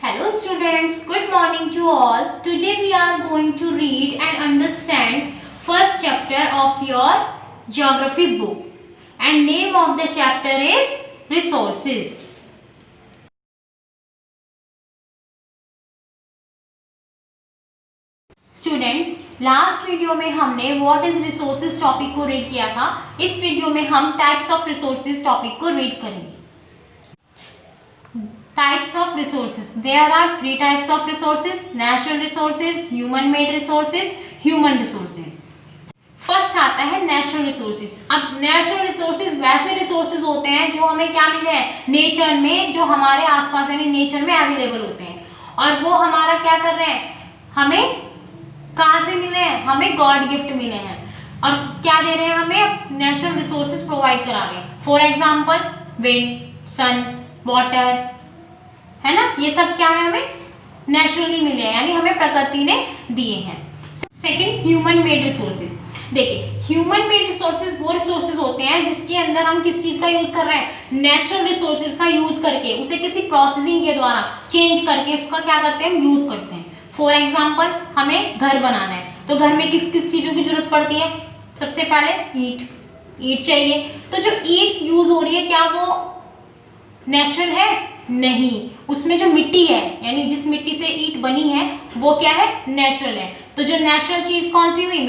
Hello students, good morning to all. Today we are going to read and understand first chapter of your geography book, and name of the chapter is resources. Students, last video में हमने what is resources topic को read किया था. इस video में हम types of resources topic को read करेंगे. Types of resources. There are three types of resources: natural resources, human-made resources, human resources. First आता है नेचुरल रिसोर्सेज. अब नेचुरल रिसोर्सेज वैसे रिसोर्सेज होते हैं जो हमें क्या मिले हैं नेचर में, जो हमारे आसपास यानी नेचर में अवेलेबल होते हैं, और वो हमारा क्या कर रहे हैं, हमें कहाँ से मिले हैं, हमें गॉड गिफ्ट मिले हैं. और क्या दे रहे हैं, हमें नेचुरल रिसोर्सेज प्रोवाइड करा रहे हैं. For example wind, sun, water, है ना, ये सब क्या है, हमें नेचुरली मिले हैं, यानी हमें प्रकृति ने दिए हैं. Second, human made resources. देखिए, ह्यूमन मेड रिसोर्सेज वो रिसोर्सेज होते हैं जिसके अंदर हम किस चीज का यूज कर रहे हैं, नेचुरल रिसोर्सेज का यूज करके उसे किसी प्रोसेसिंग के द्वारा चेंज करके उसका क्या करते हैं, हम यूज करते हैं. फॉर एग्जाम्पल, हमें घर बनाना है तो घर में किस किस चीजों की जरूरत पड़ती है, सबसे पहले ईट चाहिए. तो जो ईट यूज हो रही है क्या वो नेचुरल है? नहीं. उसमें जो मिट्टी है, यानी जिस मिट्टी से ईट बनी है वो क्या है, नेचुरल है. तो जो नेचुरल चीज कौन सी हुई,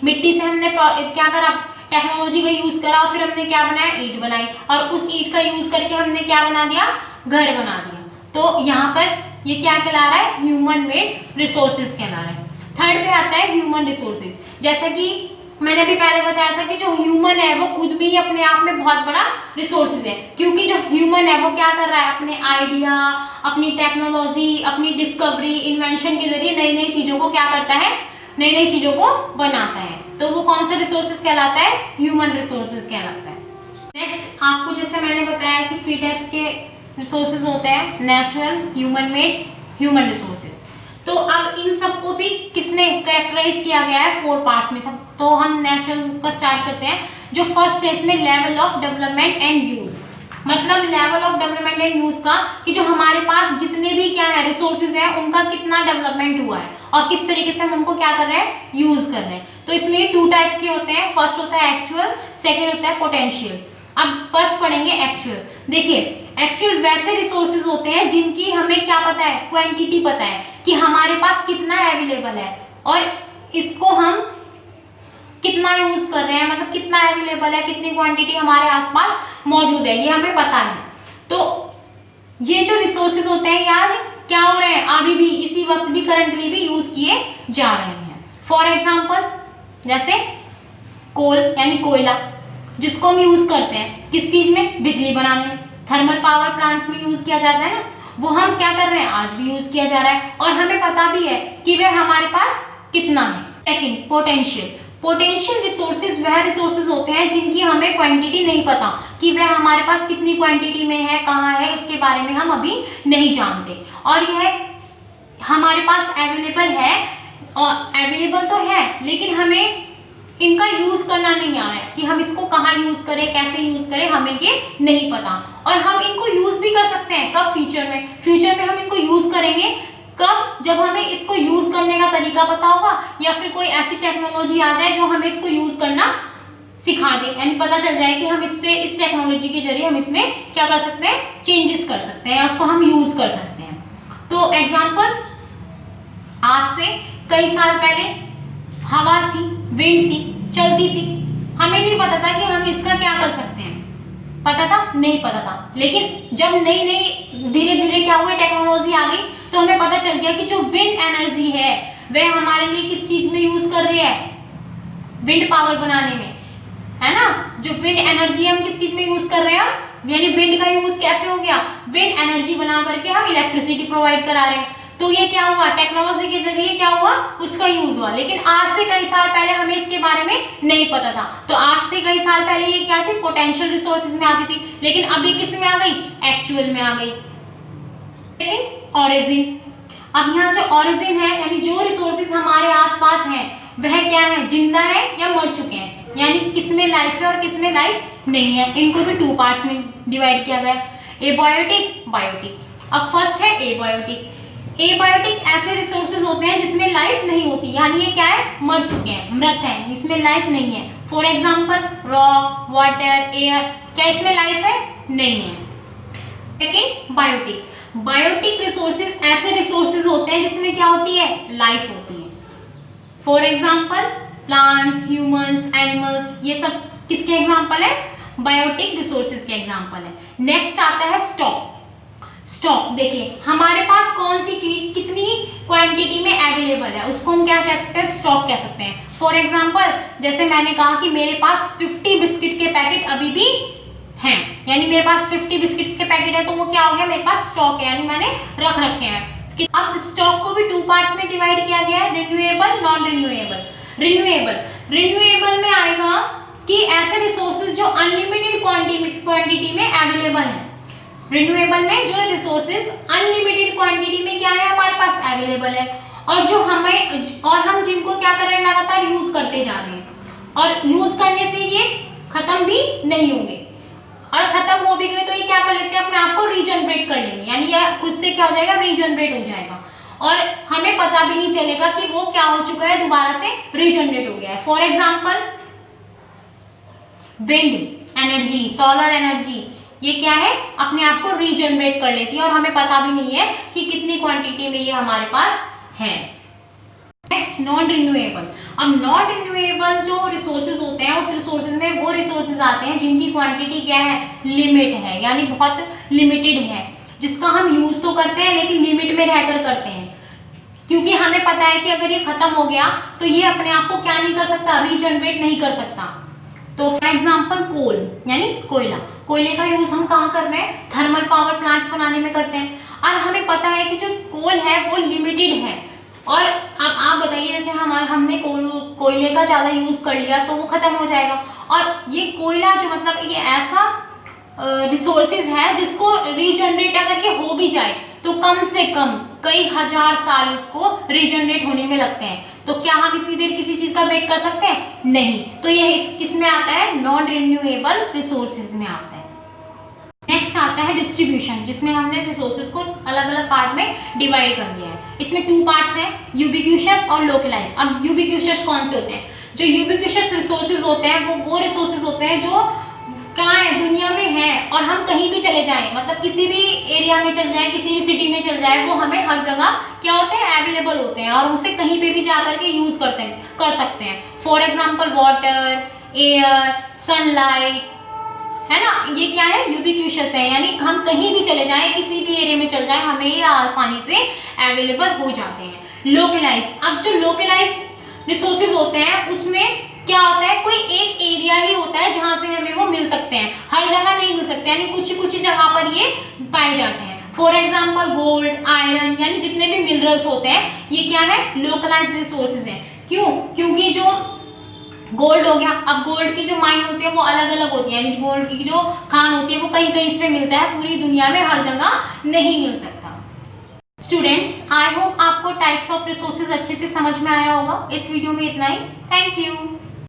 मिट्टी से हमने क्या करा, टेक्नोलॉजी का यूज करा, फिर हमने क्या बनाया, ईट बनाई, और उस ईट का यूज करके हमने क्या बना दिया, घर बना दिया. तो यहाँ पर ये क्या कहला रहा है, ह्यूमन मेड रिसोर्सेज कहला रहा है. थर्ड पे आता है ह्यूमन रिसोर्सेज. जैसा कि मैंने भी पहले बताया था कि जो ह्यूमन है वो खुद भी अपने आप में बहुत बड़ा रिसोर्सेज है, क्योंकि जो ह्यूमन है वो क्या कर रहा है, अपने आइडिया, अपनी टेक्नोलॉजी, अपनी डिस्कवरी, इन्वेंशन के जरिए नई नई चीजों को क्या करता है, नई नई चीजों को बनाता है. तो वो कौन सा रिसोर्सेज कहलाता है, ह्यूमन रिसोर्सेज कहलाता है. नेक्स्ट, आपको जैसे मैंने बताया कि 3 टाइप्स के रिसोर्सेज होते हैं, natural, human made, human resources. तो अब इन सबको भी किसने कैरेक्टराइज किया गया है, 4 पार्ट्स में. सब तो हम नेचुरल का स्टार्ट करते हैं. जो फर्स्ट है इसमें level of development and use, मतलब level of development and use का कि जो हमारे पास जितने भी क्या है रिसोर्सेज हैं उनका कितना डेवलपमेंट हुआ है और किस तरीके से हम उनको क्या कर रहे हैं, यूज कर रहे हैं. तो इसमें 2 टाइप्स के होते हैं. फर्स्ट होता है एक्चुअल, सेकेंड होता है पोटेंशियल. अब फर्स्ट पढ़ेंगे एक्चुअल. देखिए, एक्चुअल वैसे रिसोर्सेज होते हैं जिनकी हमें क्या पता है, क्वांटिटी पता है कि हमारे पास कितना अवेलेबल है और इसको हम कितना यूज कर रहे हैं, मतलब कितना अवेलेबल है, कितनी क्वांटिटी हमारे आसपास मौजूद है, ये हमें पता है. तो ये जो रिसोर्सेज होते हैं ये आज क्या हो रहे हैं, अभी भी इसी वक्त भी करंटली भी यूज किए जा रहे हैं. फॉर एग्जाम्पल, जैसे कोल यानी कोयला, जिसको हम यूज करते हैं किस चीज में, बिजली बनाने में, थर्मल पावर प्लांट्स में यूज किया जाता है ना, वो हम क्या कर रहे हैं, आज भी यूज किया जा रहा है और हमें पता भी है कि वह हमारे पास कितना है. Second, potential. पोटेंशियल रिसोर्सेज वह रिसोर्सेज होते हैं जिनकी हमें क्वांटिटी नहीं पता कि वह हमारे पास कितनी क्वांटिटी में है, कहाँ है, उसके बारे में हम अभी नहीं जानते, और यह हमारे पास अवेलेबल है, और अवेलेबल तो है लेकिन हमें इनका यूज करना नहीं आ रहा है कि हम इसको कहाँ यूज करें, कैसे यूज करें, हमें ये नहीं पता. और हम इनको यूज भी कर सकते हैं कब, फ्यूचर में हम इनको यूज करेंगे कब, जब हमें इसको यूज करने का तरीका पता होगा या फिर कोई ऐसी टेक्नोलॉजी आ जाए जो हमें इसको यूज करना सिखा दे, यानी पता चल जाए कि हम इससे, इस टेक्नोलॉजी के जरिए हम इसमें क्या कर सकते हैं, चेंजेस कर सकते हैं, उसको हम यूज कर सकते हैं. तो एग्जाम्पल, आज से कई साल पहले हवा थी, विंड थी, चलती थी, हमें नहीं पता था कि हम इसका क्या कर सकते हैं, पता था, नहीं पता था. लेकिन जब नई नई धीरे धीरे क्या हुआ, टेक्नोलॉजी आ गई तो हमें पता चल गया कि जो विंड एनर्जी है वह हमारे लिए किस चीज में यूज कर रही है, विंड पावर बनाने में, है ना. जो विंड एनर्जी है हम किस चीज में यूज कर रहे हैं, यानी विंड का यूज कैसे हो गया, विंड एनर्जी बना करके हम इलेक्ट्रिसिटी प्रोवाइड करा रहे हैं. तो ये क्या हुआ, टेक्नोलॉजी के जरिए क्या हुआ, उसका यूज हुआ. लेकिन आज से कई साल पहले हमें इसके बारे में नहीं पता था. तो आज से कई साल पहले ये क्या थी, पोटेंशियल रिसोर्सेज में आती थी, लेकिन अभी किस में आ गई, एक्चुअल में आ गई. ऑरिजिन. अब यहाँ जो ऑरिजिन है, यानी जो रिसोर्सेज हमारे आसपास हैं वह क्या है, जिंदा है या मर चुके हैं, यानी किसमें लाइफ है और किसमें लाइफ नहीं है. इनको भी 2 पार्ट्स में डिवाइड किया गया है, एबायोटिक, बायोटिक. अब फर्स्ट है एबायोटिक. एबायोटिक ऐसे रिसोर्सेज होते हैं जिसमें लाइफ नहीं होती, यानी ये क्या है, मर चुके हैं, मृत हैं, इसमें लाइफ नहीं है। For example rock, water, air, क्या इसमें लाइफ है, नहीं है। सेकेंड बायोटिक, बायोटिक रिसोर्सेज ऐसे रिसोर्सेज होते हैं जिसमें क्या होती है, लाइफ होती है। For example plants, humans, animals, ये सब किसके एग्जाम्पल है, बायोटिक रिसोर्सेज के एग्जाम्पल है। नेक्स्ट आता है स्टॉक। स्टॉक देखिए हमारे पास कौन सी चीज कितनी क्वांटिटी में अवेलेबल है, उसको हम क्या कह सकते हैं, स्टॉक कह सकते हैं। फॉर एग्जाम्पल जैसे मैंने कहा कि मेरे पास 50 बिस्किट के पैकेट अभी भी हैं, यानी मेरे पास 50 बिस्किट्स के पैकेट है, तो वो क्या हो गया, मेरे पास स्टॉक है, यानी मैंने रख रखे हैं। अब स्टॉक को भी 2 पार्ट्स में डिवाइड किया गया है, रिन्यूएबल, नॉन रिन्यूएबल। रिन्यूएबल में आएगा कि ऐसे रिसोर्सेज जो अनलिमिटेड क्वांटिटी में अवेलेबल है। रिन्यूएबल में जो रिसोर्सेज अनलिमिटेड क्वांटिटी में क्या है, हमारे पास अवेलेबल है, और जो हम जिनको क्या कर रहे हैं, लगातार यूज करते जा रहे हैं, और यूज करने से ये खत्म भी नहीं होंगे, और खत्म हो भी गए तो ये क्या कर लेते हैं, अपने आप को रीजनरेट कर लेंगे, यानी ये खुद से क्या हो जाएगा, रीजनरेट हो जाएगा, और हमें पता भी नहीं चलेगा कि वो क्या हो चुका है, दोबारा से रीजनरेट हो गया है। For example wind energy, solar energy, ये क्या है, अपने आप को रीजनरेट कर लेती है, और हमें पता भी नहीं है कि कितनी क्वांटिटी में ये हमारे पास है। Next non renewable. अब नॉन रिन्यूएबल जो रिसोर्सेज होते हैं, उस रिसोर्सेज में वो रिसोर्सेज आते हैं जिनकी क्वांटिटी क्या है, लिमिट है, यानी बहुत लिमिटेड है, जिसका हम यूज तो करते हैं लेकिन लिमिट में रहकर करते हैं, क्योंकि हमें पता है कि अगर ये खत्म हो गया तो ये अपने आप को क्या नहीं कर सकता, रीजनरेट नहीं कर सकता। तो फॉर एग्जाम्पल कोल यानी कोयला, कोयले का यूज हम कहाँ कर रहे हैं, थर्मल पावर प्लांट्स बनाने में करते हैं, और हमें पता है कि जो कोल है वो लिमिटेड है, और अब आप बताइए जैसे हमने कोयले का ज़्यादा यूज कर लिया तो वो खत्म हो जाएगा, और ये कोयला जो मतलब ये ऐसा रिसोर्सेज है जिसको रीजनरेट अगर ये हो भी जाए तो कम से कम कई हजार साल इसको रीजनरेट होने में लगते हैं। तो क्या हम इतनी देर किसी चीज का वेट कर सकते हैं, नहीं। तो ये किसमें आता है, नॉन रिन्यूएबल रिसोर्सेज में आता है। नेक्स्ट आता है डिस्ट्रीब्यूशन, जिसमें हमने रिसोर्सेज को अलग अलग पार्ट में डिवाइड कर दिया है। इसमें 2 पार्ट्स हैं, यूबिक्यूशियस और लोकलाइज। अब यूबिक्यूशियस कौन से होते हैं, जो यूबिक्यूशियस रिसोर्सेज होते हैं वो रिसोर्सेज होते हैं जो कहाँ है, दुनिया में है, और हम कहीं भी चले जाएं, मतलब किसी भी एरिया में चल जाए, किसी भी सिटी में चल जाए, वो हमें हर जगह क्या होते हैं, अवेलेबल होते हैं, और उसे कहीं पे भी जा करके यूज कर सकते हैं। For example water, air, sunlight, है ना, ये क्या है, यूबिक्यूशियस है, यानी हम कहीं भी चले जाएं, किसी भी एरिया में चल जाए, हमें ये आसानी से अवेलेबल हो जाते हैं। लोकलाइज, अब जो लोकलाइज रिसोर्सेज होते हैं उसमें क्या होता है, कोई एक एरिया ही होता है जहां से हमें वो मिल सकते हैं, हर जगह नहीं मिल सकते, यानी कुछ जगह पर ये पाए जाते हैं। फॉर एग्जाम्पल गोल्ड, आयरन, यानी जितने भी मिनरल्स होते हैं ये क्या है, लोकलाइज्ड रिसोर्सेज हैं। क्यों, क्योंकि जो गोल्ड हो गया, अब गोल्ड की जो माइन होती है वो अलग अलग होती है, यानी गोल्ड की जो खान होती है वो कहीं कहीं इसमें मिलता है, पूरी दुनिया में हर जगह नहीं मिल सकता। स्टूडेंट्स, आई होप आपको टाइप्स ऑफ रिसोर्सेज अच्छे से समझ में आया होगा। इस वीडियो में इतना ही। Thank you.